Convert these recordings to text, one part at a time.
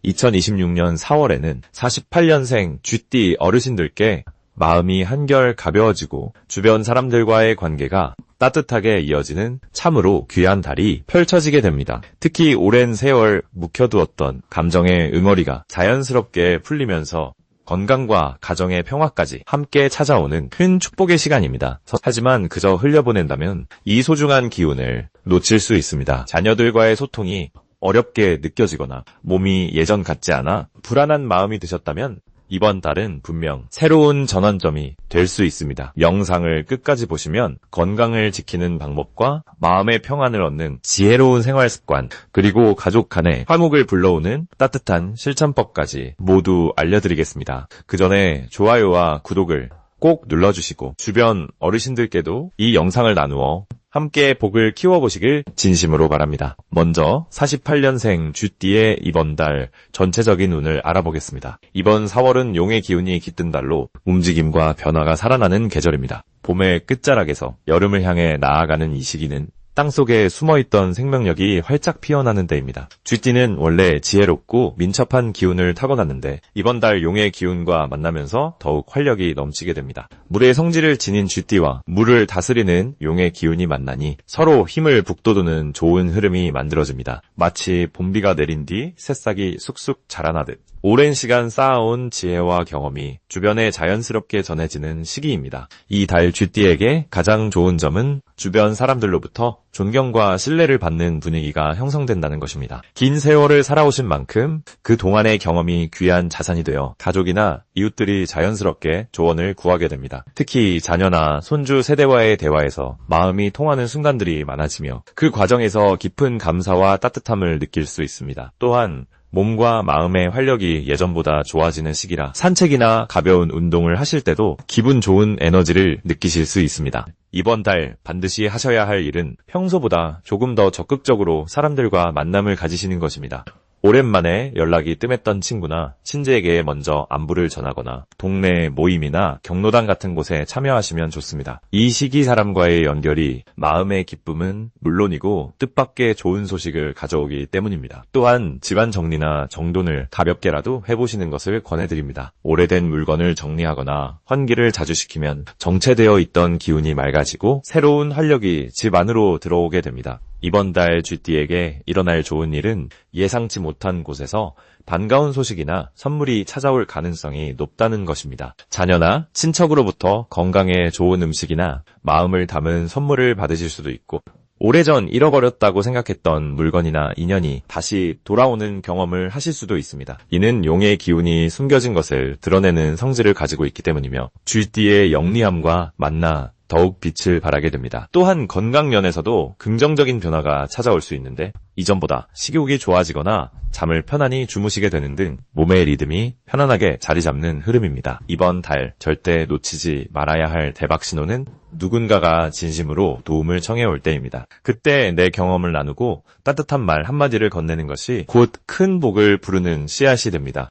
2026년 4월에는 48년생 쥐띠 어르신들께 마음이 한결 가벼워지고 주변 사람들과의 관계가 따뜻하게 이어지는 참으로 귀한 달이 펼쳐지게 됩니다. 특히 오랜 세월 묵혀두었던 감정의 응어리가 자연스럽게 풀리면서 건강과 가정의 평화까지 함께 찾아오는 큰 축복의 시간입니다. 하지만 그저 흘려보낸다면 이 소중한 기운을 놓칠 수 있습니다. 자녀들과의 소통이 어렵게 느껴지거나 몸이 예전 같지 않아 불안한 마음이 드셨다면 이번 달은 분명 새로운 전환점이 될 수 있습니다. 영상을 끝까지 보시면 건강을 지키는 방법과 마음의 평안을 얻는 지혜로운 생활 습관, 그리고 가족 간의 화목을 불러오는 따뜻한 실천법까지 모두 알려드리겠습니다. 그 전에 좋아요와 구독을 꼭 눌러주시고 주변 어르신들께도 이 영상을 나누어 함께 복을 키워보시길 진심으로 바랍니다. 먼저 48년생 쥐띠의 이번 달 전체적인 운을 알아보겠습니다. 이번 4월은 용의 기운이 깃든 달로 움직임과 변화가 살아나는 계절입니다. 봄의 끝자락에서 여름을 향해 나아가는 이 시기는 땅속에 숨어있던 생명력이 활짝 피어나는 때입니다. 쥐띠는 원래 지혜롭고 민첩한 기운을 타고났는데 이번 달 용의 기운과 만나면서 더욱 활력이 넘치게 됩니다. 물의 성질을 지닌 쥐띠와 물을 다스리는 용의 기운이 만나니 서로 힘을 북돋우는 좋은 흐름이 만들어집니다. 마치 봄비가 내린 뒤 새싹이 쑥쑥 자라나듯 오랜 시간 쌓아온 지혜와 경험이 주변에 자연스럽게 전해지는 시기입니다. 이 달 쥐띠에게 가장 좋은 점은 주변 사람들로부터 존경과 신뢰를 받는 분위기가 형성된다는 것입니다. 긴 세월을 살아오신 만큼 그 동안의 경험이 귀한 자산이 되어 가족이나 이웃들이 자연스럽게 조언을 구하게 됩니다. 특히 자녀나 손주 세대와의 대화에서 마음이 통하는 순간들이 많아지며 그 과정에서 깊은 감사와 따뜻함을 느낄 수 있습니다. 또한 몸과 마음의 활력이 예전보다 좋아지는 시기라 산책이나 가벼운 운동을 하실 때도 기분 좋은 에너지를 느끼실 수 있습니다. 이번 달 반드시 하셔야 할 일은 평소보다 조금 더 적극적으로 사람들과 만남을 가지시는 것입니다. 오랜만에 연락이 뜸했던 친구나 친지에게 먼저 안부를 전하거나 동네 모임이나 경로당 같은 곳에 참여하시면 좋습니다. 이 시기 사람과의 연결이 마음의 기쁨은 물론이고 뜻밖의 좋은 소식을 가져오기 때문입니다. 또한 집안 정리나 정돈을 가볍게라도 해보시는 것을 권해드립니다. 오래된 물건을 정리하거나 환기를 자주 시키면 정체되어 있던 기운이 맑아지고 새로운 활력이 집 안으로 들어오게 됩니다. 이번 달 쥐띠에게 일어날 좋은 일은 예상치 못한 곳에서 반가운 소식이나 선물이 찾아올 가능성이 높다는 것입니다. 자녀나 친척으로부터 건강에 좋은 음식이나 마음을 담은 선물을 받으실 수도 있고 오래전 잃어버렸다고 생각했던 물건이나 인연이 다시 돌아오는 경험을 하실 수도 있습니다. 이는 용의 기운이 숨겨진 것을 드러내는 성질을 가지고 있기 때문이며 쥐띠의 영리함과 만나 더욱 빛을 발하게 됩니다. 또한 건강면에서도 긍정적인 변화가 찾아올 수 있는데 이전보다 식욕이 좋아지거나 잠을 편안히 주무시게 되는 등 몸의 리듬이 편안하게 자리 잡는 흐름입니다. 이번 달 절대 놓치지 말아야 할 대박 신호는 누군가가 진심으로 도움을 청해올 때입니다. 그때 내 경험을 나누고 따뜻한 말 한마디를 건네는 것이 곧 큰 복을 부르는 씨앗이 됩니다.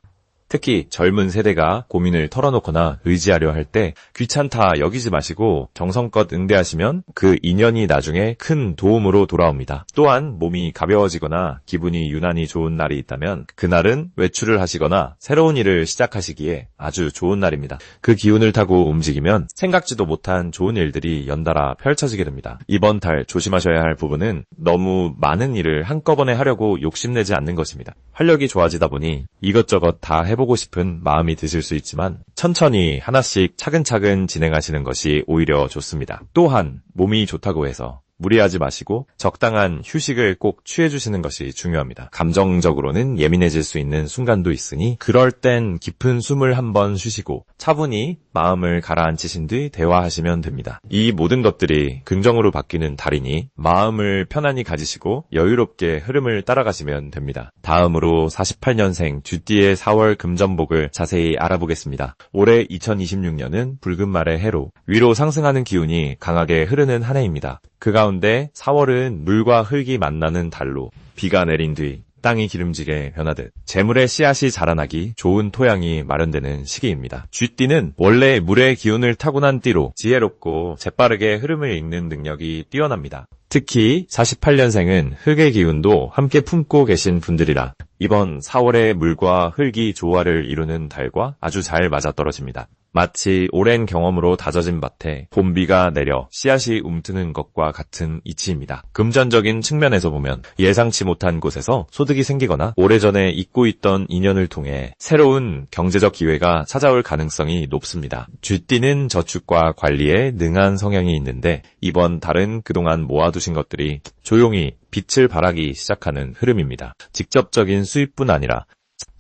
특히 젊은 세대가 고민을 털어놓거나 의지하려 할 때 귀찮다 여기지 마시고 정성껏 응대하시면 그 인연이 나중에 큰 도움으로 돌아옵니다. 또한 몸이 가벼워지거나 기분이 유난히 좋은 날이 있다면 그날은 외출을 하시거나 새로운 일을 시작하시기에 아주 좋은 날입니다. 그 기운을 타고 움직이면 생각지도 못한 좋은 일들이 연달아 펼쳐지게 됩니다. 이번 달 조심하셔야 할 부분은 너무 많은 일을 한꺼번에 하려고 욕심내지 않는 것입니다. 활력이 좋아지다 보니 이것저것 다 해보고 싶은 마음이 드실 수 있지만 천천히 하나씩 차근차근 진행하시는 것이 오히려 좋습니다. 또한 몸이 좋다고 해서 무리하지 마시고 적당한 휴식을 꼭 취해주시는 것이 중요합니다. 감정적으로는 예민해질 수 있는 순간도 있으니 그럴 땐 깊은 숨을 한번 쉬시고 차분히 마음을 가라앉히신 뒤 대화하시면 됩니다. 이 모든 것들이 긍정으로 바뀌는 달이니 마음을 편안히 가지시고 여유롭게 흐름을 따라가시면 됩니다. 다음으로 48년생 쥐띠의 4월 금전복을 자세히 알아보겠습니다. 올해 2026년은 붉은 말의 해로 위로 상승하는 기운이 강하게 흐르는 한 해입니다. 그 가운데 4월은 물과 흙이 만나는 달로 비가 내린 뒤 땅이 기름지게 변하듯 재물의 씨앗이 자라나기 좋은 토양이 마련되는 시기입니다. 쥐띠는 원래 물의 기운을 타고난 띠로 지혜롭고 재빠르게 흐름을 읽는 능력이 뛰어납니다. 특히 48년생은 흙의 기운도 함께 품고 계신 분들이라 이번 4월에 물과 흙이 조화를 이루는 달과 아주 잘 맞아떨어집니다. 마치 오랜 경험으로 다져진 밭에 봄비가 내려 씨앗이 움트는 것과 같은 이치입니다. 금전적인 측면에서 보면 예상치 못한 곳에서 소득이 생기거나 오래전에 잊고 있던 인연을 통해 새로운 경제적 기회가 찾아올 가능성이 높습니다. 쥐띠는 저축과 관리에 능한 성향이 있는데 이번 달은 그동안 모아두신 것들이 조용히 빛을 발하기 시작하는 흐름입니다. 직접적인 수입뿐 아니라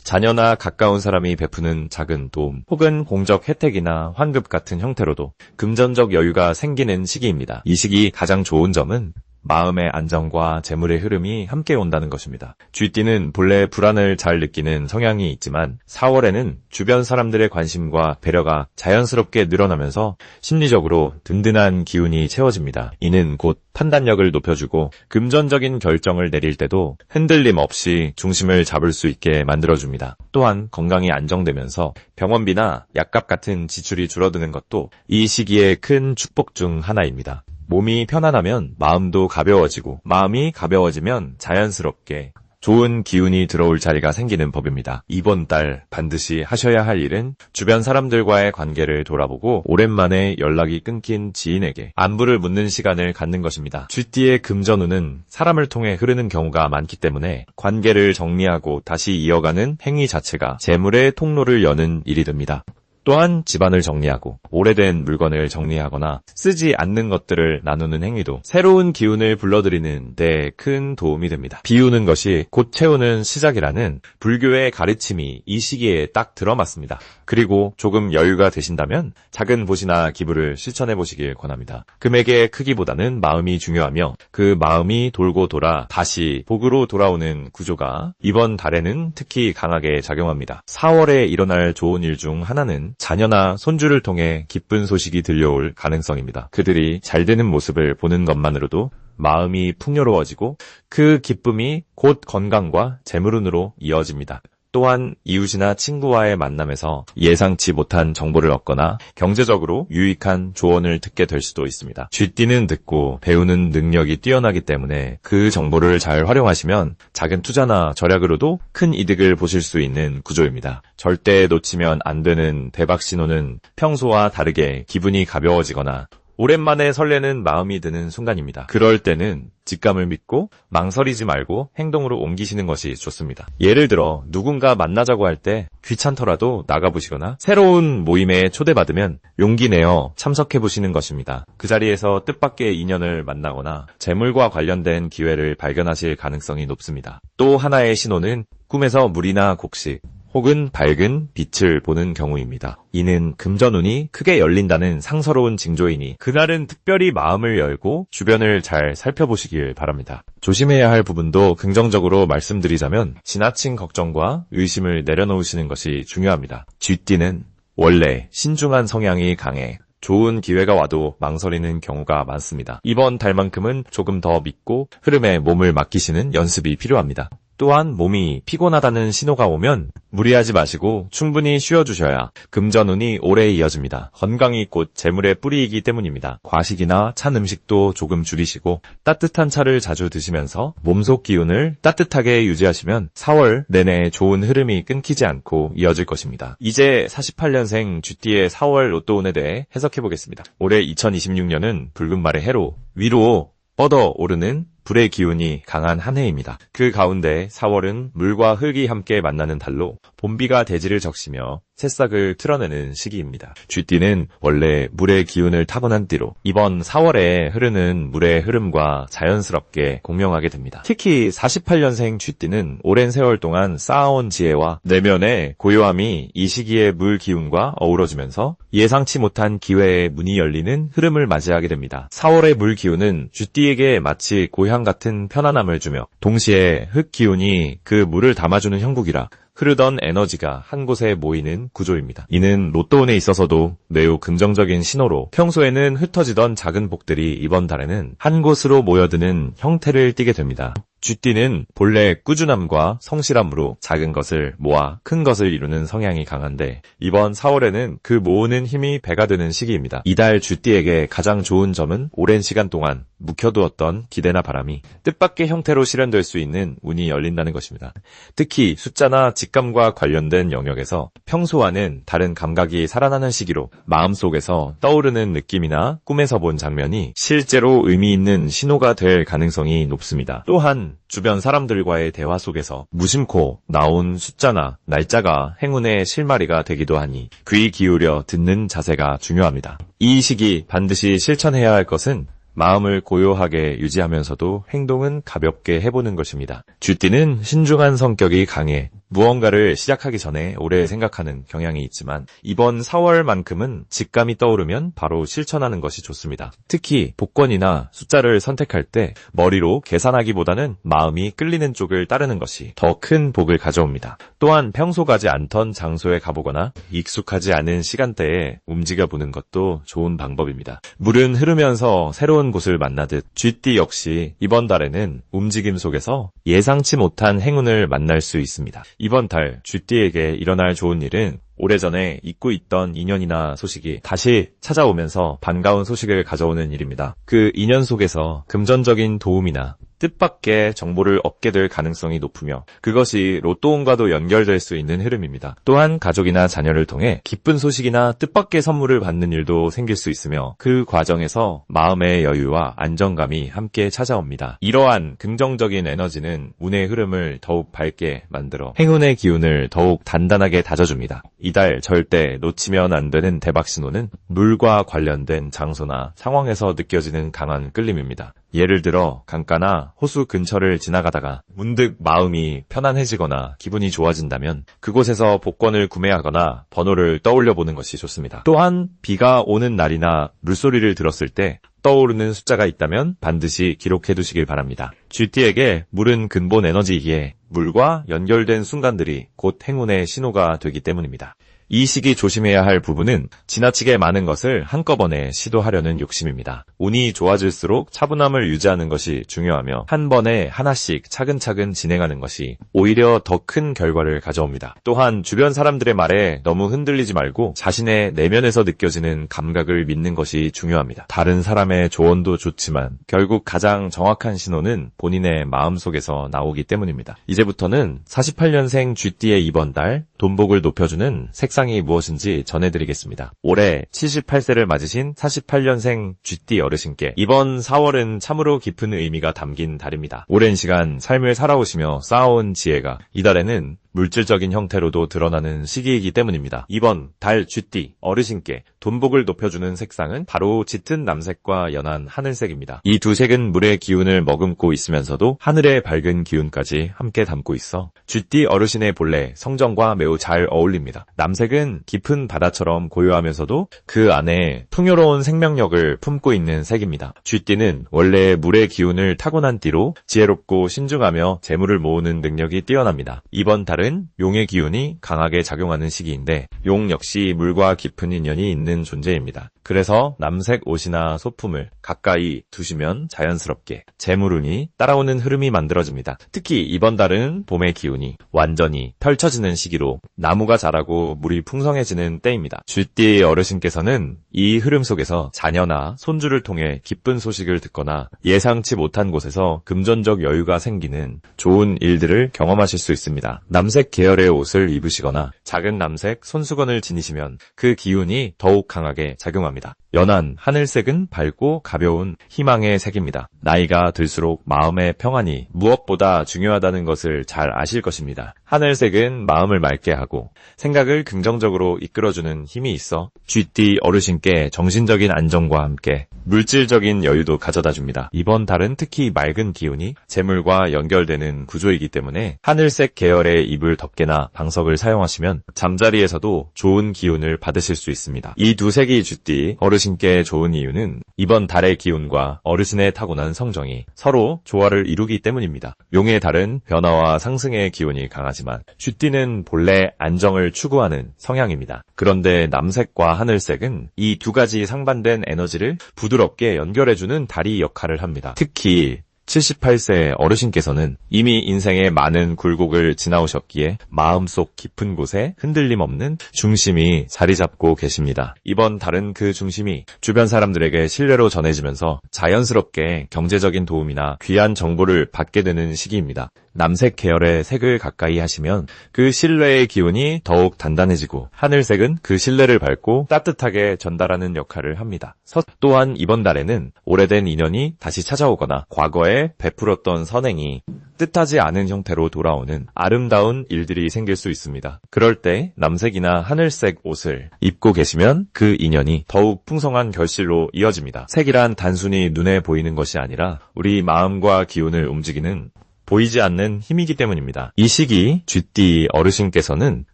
자녀나 가까운 사람이 베푸는 작은 도움 혹은 공적 혜택이나 환급 같은 형태로도 금전적 여유가 생기는 시기입니다. 이 시기 가장 좋은 점은 마음의 안정과 재물의 흐름이 함께 온다는 것입니다. 쥐띠는 본래 불안을 잘 느끼는 성향이 있지만 4월에는 주변 사람들의 관심과 배려가 자연스럽게 늘어나면서 심리적으로 든든한 기운이 채워집니다. 이는 곧 판단력을 높여주고 금전적인 결정을 내릴 때도 흔들림 없이 중심을 잡을 수 있게 만들어줍니다. 또한 건강이 안정되면서 병원비나 약값 같은 지출이 줄어드는 것도 이 시기의 큰 축복 중 하나입니다. 몸이 편안하면 마음도 가벼워지고 마음이 가벼워지면 자연스럽게 좋은 기운이 들어올 자리가 생기는 법입니다. 이번 달 반드시 하셔야 할 일은 주변 사람들과의 관계를 돌아보고 오랜만에 연락이 끊긴 지인에게 안부를 묻는 시간을 갖는 것입니다. 쥐띠의 금전운은 사람을 통해 흐르는 경우가 많기 때문에 관계를 정리하고 다시 이어가는 행위 자체가 재물의 통로를 여는 일이 됩니다. 또한 집안을 정리하고 오래된 물건을 정리하거나 쓰지 않는 것들을 나누는 행위도 새로운 기운을 불러들이는 데 큰 도움이 됩니다. 비우는 것이 곧 채우는 시작이라는 불교의 가르침이 이 시기에 딱 들어맞습니다. 그리고 조금 여유가 되신다면 작은 보시나 기부를 실천해 보시길 권합니다. 금액의 크기보다는 마음이 중요하며 그 마음이 돌고 돌아 다시 복으로 돌아오는 구조가 이번 달에는 특히 강하게 작용합니다. 4월에 일어날 좋은 일 중 하나는 자녀나 손주를 통해 기쁜 소식이 들려올 가능성입니다. 그들이 잘 되는 모습을 보는 것만으로도 마음이 풍요로워지고 그 기쁨이 곧 건강과 재물운으로 이어집니다. 또한 이웃이나 친구와의 만남에서 예상치 못한 정보를 얻거나 경제적으로 유익한 조언을 듣게 될 수도 있습니다. 쥐띠는 듣고 배우는 능력이 뛰어나기 때문에 그 정보를 잘 활용하시면 작은 투자나 절약으로도 큰 이득을 보실 수 있는 구조입니다. 절대 놓치면 안 되는 대박 신호는 평소와 다르게 기분이 가벼워지거나 오랜만에 설레는 마음이 드는 순간입니다. 그럴 때는 직감을 믿고 망설이지 말고 행동으로 옮기시는 것이 좋습니다. 예를 들어 누군가 만나자고 할 때 귀찮더라도 나가보시거나 새로운 모임에 초대받으면 용기 내어 참석해보시는 것입니다. 그 자리에서 뜻밖의 인연을 만나거나 재물과 관련된 기회를 발견하실 가능성이 높습니다. 또 하나의 신호는 꿈에서 물이나 곡식 혹은 밝은 빛을 보는 경우입니다. 이는 금전운이 크게 열린다는 상서로운 징조이니 그날은 특별히 마음을 열고 주변을 잘 살펴보시길 바랍니다. 조심해야 할 부분도 긍정적으로 말씀드리자면 지나친 걱정과 의심을 내려놓으시는 것이 중요합니다. 쥐띠는 원래 신중한 성향이 강해 좋은 기회가 와도 망설이는 경우가 많습니다. 이번 달만큼은 조금 더 믿고 흐름에 몸을 맡기시는 연습이 필요합니다. 또한 몸이 피곤하다는 신호가 오면 무리하지 마시고 충분히 쉬어주셔야 금전운이 오래 이어집니다. 건강이 곧 재물의 뿌리이기 때문입니다. 과식이나 찬 음식도 조금 줄이시고 따뜻한 차를 자주 드시면서 몸속 기운을 따뜻하게 유지하시면 4월 내내 좋은 흐름이 끊기지 않고 이어질 것입니다. 이제 48년생 쥐띠의 4월 로또운에 대해 해석해보겠습니다. 올해 2026년은 붉은 말의 해로 위로 뻗어오르는 불의 기운이 강한 한 해입니다. 그 가운데 4월은 물과 흙이 함께 만나는 달로 봄비가 대지를 적시며 새싹을 틀어내는 시기입니다. 쥐띠는 원래 물의 기운을 타고난 띠로 이번 4월에 흐르는 물의 흐름과 자연스럽게 공명하게 됩니다. 특히 48년생 쥐띠는 오랜 세월 동안 쌓아온 지혜와 내면의 고요함이 이 시기의 물 기운과 어우러지면서 예상치 못한 기회의 문이 열리는 흐름을 맞이하게 됩니다. 4월의 물 기운은 쥐띠에게 마치 고향 같은 편안함을 주며 동시에 흙 기운이 그 물을 담아주는 형국이라 흐르던 에너지가 한 곳에 모이는 구조입니다. 이는 로또운에 있어서도 매우 긍정적인 신호로 평소에는 흩어지던 작은 복들이 이번 달에는 한 곳으로 모여드는 형태를 띠게 됩니다. 쥐띠는 본래 꾸준함과 성실함으로 작은 것을 모아 큰 것을 이루는 성향이 강한데 이번 4월에는 그 모으는 힘이 배가 되는 시기입니다. 이달 쥐띠에게 가장 좋은 점은 오랜 시간 동안 묵혀두었던 기대나 바람이 뜻밖의 형태로 실현될 수 있는 운이 열린다는 것입니다. 특히 숫자나 직감과 관련된 영역에서 평소와는 다른 감각이 살아나는 시기로 마음속에서 떠오르는 느낌이나 꿈에서 본 장면이 실제로 의미 있는 신호가 될 가능성이 높습니다. 또한 주변 사람들과의 대화 속에서 무심코 나온 숫자나 날짜가 행운의 실마리가 되기도 하니 귀 기울여 듣는 자세가 중요합니다. 이 시기 반드시 실천해야 할 것은 마음을 고요하게 유지하면서도 행동은 가볍게 해보는 것입니다. 쥐띠는 신중한 성격이 강해 무언가를 시작하기 전에 오래 생각하는 경향이 있지만 이번 4월만큼은 직감이 떠오르면 바로 실천하는 것이 좋습니다. 특히 복권이나 숫자를 선택할 때 머리로 계산하기보다는 마음이 끌리는 쪽을 따르는 것이 더 큰 복을 가져옵니다. 또한 평소 가지 않던 장소에 가보거나 익숙하지 않은 시간대에 움직여보는 것도 좋은 방법입니다. 물은 흐르면서 새로운 곳을 만나듯 쥐띠 역시 이번 달에는 움직임 속에서 예상치 못한 행운을 만날 수 있습니다. 이번 달 쥐띠에게 일어날 좋은 일은 오래전에 잊고 있던 인연이나 소식이 다시 찾아오면서 반가운 소식을 가져오는 일입니다. 그 인연 속에서 금전적인 도움이나 뜻밖의 정보를 얻게 될 가능성이 높으며 그것이 로또운과도 연결될 수 있는 흐름입니다. 또한 가족이나 자녀를 통해 기쁜 소식이나 뜻밖의 선물을 받는 일도 생길 수 있으며 그 과정에서 마음의 여유와 안정감이 함께 찾아옵니다. 이러한 긍정적인 에너지는 운의 흐름을 더욱 밝게 만들어 행운의 기운을 더욱 단단하게 다져줍니다. 이달 절대 놓치면 안 되는 대박 신호는 물과 관련된 장소나 상황에서 느껴지는 강한 끌림입니다. 예를 들어 강가나 호수 근처를 지나가다가 문득 마음이 편안해지거나 기분이 좋아진다면 그곳에서 복권을 구매하거나 번호를 떠올려 보는 것이 좋습니다. 또한 비가 오는 날이나 물소리를 들었을 때 떠오르는 숫자가 있다면 반드시 기록해 두시길 바랍니다. 쥐띠에게 물은 근본 에너지이기에 물과 연결된 순간들이 곧 행운의 신호가 되기 때문입니다. 이 시기 조심해야 할 부분은 지나치게 많은 것을 한꺼번에 시도하려는 욕심입니다. 운이 좋아질수록 차분함을 유지하는 것이 중요하며 한 번에 하나씩 차근차근 진행하는 것이 오히려 더 큰 결과를 가져옵니다. 또한 주변 사람들의 말에 너무 흔들리지 말고 자신의 내면에서 느껴지는 감각을 믿는 것이 중요합니다. 다른 사람의 조언도 좋지만 결국 가장 정확한 신호는 본인의 마음속에서 나오기 때문입니다. 이제부터는 48년생 쥐띠의 이번 달 돈복을 높여주는 색상이 무엇인지 전해드리겠습니다. 올해 78세를 맞으신 48년생 쥐띠 어르신께 이번 4월은 참으로 깊은 의미가 담긴 달입니다. 오랜 시간 삶을 살아오시며 쌓아온 지혜가 이달에는 물질적인 형태로도 드러나는 시기이기 때문입니다. 이번 달 쥐띠 어르신께 돈복을 높여주는 색상은 바로 짙은 남색과 연한 하늘색입니다. 이 두 색은 물의 기운을 머금고 있으면서도 하늘의 밝은 기운까지 함께 담고 있어 쥐띠 어르신의 본래 성정과 매우 잘 어울립니다. 남색은 깊은 바다처럼 고요하면서도 그 안에 풍요로운 생명력을 품고 있는 색입니다. 쥐띠는 원래 물의 기운을 타고난 띠로 지혜롭고 신중하며 재물을 모으는 능력이 뛰어납니다. 이번 달은 용의 기운이 강하게 작용하는 시기인데 용 역시 물과 깊은 인연이 있는 존재입니다. 그래서 남색 옷이나 소품을 가까이 두시면 자연스럽게 재물운이 따라오는 흐름이 만들어집니다. 특히 이번 달은 봄의 기운이 완전히 펼쳐지는 시기로 나무가 자라고 물이 풍성해지는 때입니다. 쥐띠 어르신께서는 이 흐름 속에서 자녀나 손주를 통해 기쁜 소식을 듣거나 예상치 못한 곳에서 금전적 여유가 생기는 좋은 일들을 경험하실 수 있습니다. 남색 계열의 옷을 입으시거나 작은 남색 손수건을 지니시면 그 기운이 더욱 강하게 작용합니다. 연한 하늘색은 밝고 가벼운 희망의 색입니다. 나이가 들수록 마음의 평안이 무엇보다 중요하다는 것을 잘 아실 것입니다. 하늘색은 마음을 맑게 하고 생각을 긍정적으로 이끌어주는 힘이 있어 쥐띠 어르신께 정신적인 안정과 함께 물질적인 여유도 가져다줍니다. 이번 달은 특히 맑은 기운이 재물과 연결되는 구조이기 때문에 하늘색 계열의 이불 덮개나 방석을 사용하시면 잠자리에서도 좋은 기운을 받으실 수 있습니다. 이 두 색이 쥐띠 어르신께 좋은 이유는 이번 달의 기운과 어르신의 타고난 성정이 서로 조화를 이루기 때문입니다. 용의 달은 변화와 상승의 기운이 강하지만 쥐띠는 본래 안정을 추구하는 성향입니다. 그런데 남색과 하늘색은 이 두 가지 상반된 에너지를 부드럽게 연결해주는 다리 역할을 합니다. 특히 78세 어르신께서는 이미 인생의 많은 굴곡을 지나오셨기에 마음속 깊은 곳에 흔들림 없는 중심이 자리 잡고 계십니다. 이번 달은 그 중심이 주변 사람들에게 신뢰로 전해지면서 자연스럽게 경제적인 도움이나 귀한 정보를 받게 되는 시기입니다. 남색 계열의 색을 가까이 하시면 그 신뢰의 기운이 더욱 단단해지고, 하늘색은 그 신뢰를 밟고 따뜻하게 전달하는 역할을 합니다. 또한 이번 달에는 오래된 인연이 다시 찾아오거나 과거에 베풀었던 선행이 뜻하지 않은 형태로 돌아오는 아름다운 일들이 생길 수 있습니다. 그럴 때 남색이나 하늘색 옷을 입고 계시면 그 인연이 더욱 풍성한 결실로 이어집니다. 색이란 단순히 눈에 보이는 것이 아니라 우리 마음과 기운을 움직이는 보이지 않는 힘이기 때문입니다. 이 시기 쥐띠 어르신께서는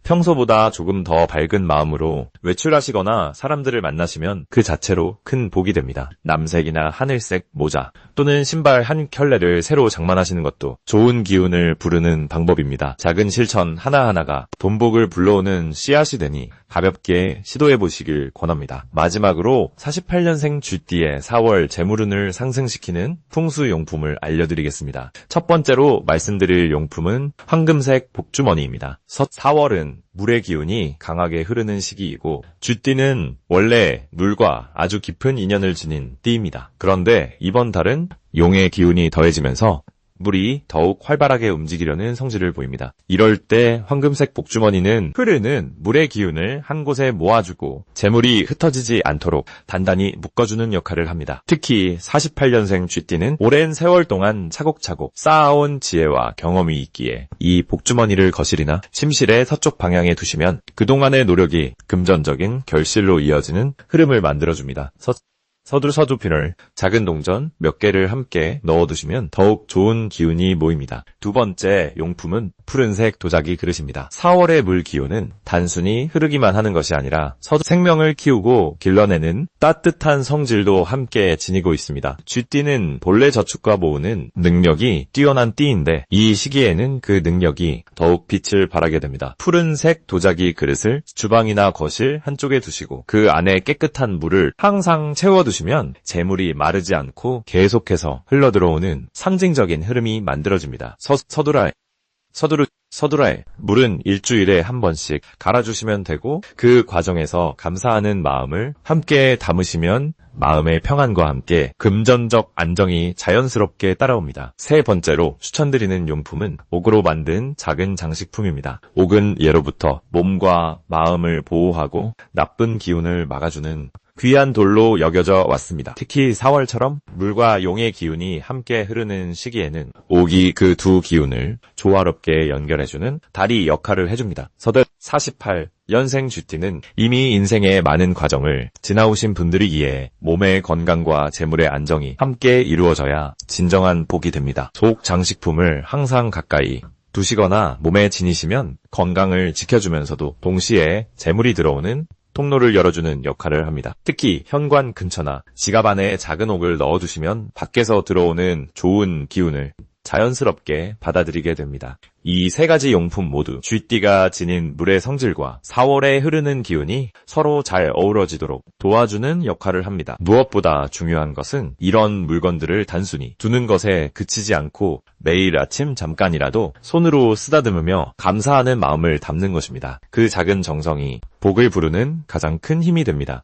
평소보다 조금 더 밝은 마음으로 외출하시거나 사람들을 만나시면 그 자체로 큰 복이 됩니다. 남색이나 하늘색 모자 또는 신발 한 켤레를 새로 장만하시는 것도 좋은 기운을 부르는 방법입니다. 작은 실천 하나하나가 돈복을 불러오는 씨앗이 되니 가볍게 시도해보시길 권합니다. 마지막으로 48년생 쥐띠의 4월 재물운을 상승시키는 풍수용품을 알려드리겠습니다. 첫 번째로 말씀드릴 용품은 황금색 복주머니입니다. 4월은 물의 기운이 강하게 흐르는 시기이고, 쥐띠는 원래 물과 아주 깊은 인연을 지닌 띠입니다. 그런데 이번 달은 용의 기운이 더해지면서 물이 더욱 활발하게 움직이려는 성질을 보입니다. 이럴 때 황금색 복주머니는 흐르는 물의 기운을 한 곳에 모아주고 재물이 흩어지지 않도록 단단히 묶어주는 역할을 합니다. 특히 48년생 쥐띠는 오랜 세월 동안 차곡차곡 쌓아온 지혜와 경험이 있기에 이 복주머니를 거실이나 침실의 서쪽 방향에 두시면 그동안의 노력이 금전적인 결실로 이어지는 흐름을 만들어줍니다. 서두빈을 작은 동전 몇 개를 함께 넣어두시면 더욱 좋은 기운이 모입니다. 두 번째 용품은 푸른색 도자기 그릇입니다. 4월의 물 기운은 단순히 흐르기만 하는 것이 아니라 생명을 키우고 길러내는 따뜻한 성질도 함께 지니고 있습니다. 쥐띠는 본래 저축과 모으는 능력이 뛰어난 띠인데 이 시기에는 그 능력이 더욱 빛을 발하게 됩니다. 푸른색 도자기 그릇을 주방이나 거실 한쪽에 두시고 그 안에 깨끗한 물을 항상 채워두시면 재물이 마르지 않고 계속해서 흘러들어오는 상징적인 흐름이 만들어집니다. 서두라에 물은 일주일에 한 번씩 갈아주시면 되고, 그 과정에서 감사하는 마음을 함께 담으시면 마음의 평안과 함께 금전적 안정이 자연스럽게 따라옵니다. 세 번째로 추천드리는 용품은 옥으로 만든 작은 장식품입니다. 옥은 예로부터 몸과 마음을 보호하고 나쁜 기운을 막아주는 귀한 돌로 여겨져 왔습니다. 특히 4월처럼 물과 용의 기운이 함께 흐르는 시기에는 옥이 그 두 기운을 조화롭게 연결해주는 다리 역할을 해줍니다. 48년생 쥐띠는 이미 인생의 많은 과정을 지나오신 분들이기에 몸의 건강과 재물의 안정이 함께 이루어져야 진정한 복이 됩니다. 속 장식품을 항상 가까이 두시거나 몸에 지니시면 건강을 지켜주면서도 동시에 재물이 들어오는 통로를 열어주는 역할을 합니다. 특히 현관 근처나 지갑 안에 작은 옥을 넣어두시면 밖에서 들어오는 좋은 기운을 자연스럽게 받아들이게 됩니다. 이 세 가지 용품 모두 쥐띠가 지닌 물의 성질과 4월에 흐르는 기운이 서로 잘 어우러지도록 도와주는 역할을 합니다. 무엇보다 중요한 것은 이런 물건들을 단순히 두는 것에 그치지 않고 매일 아침 잠깐이라도 손으로 쓰다듬으며 감사하는 마음을 담는 것입니다. 그 작은 정성이 복을 부르는 가장 큰 힘이 됩니다.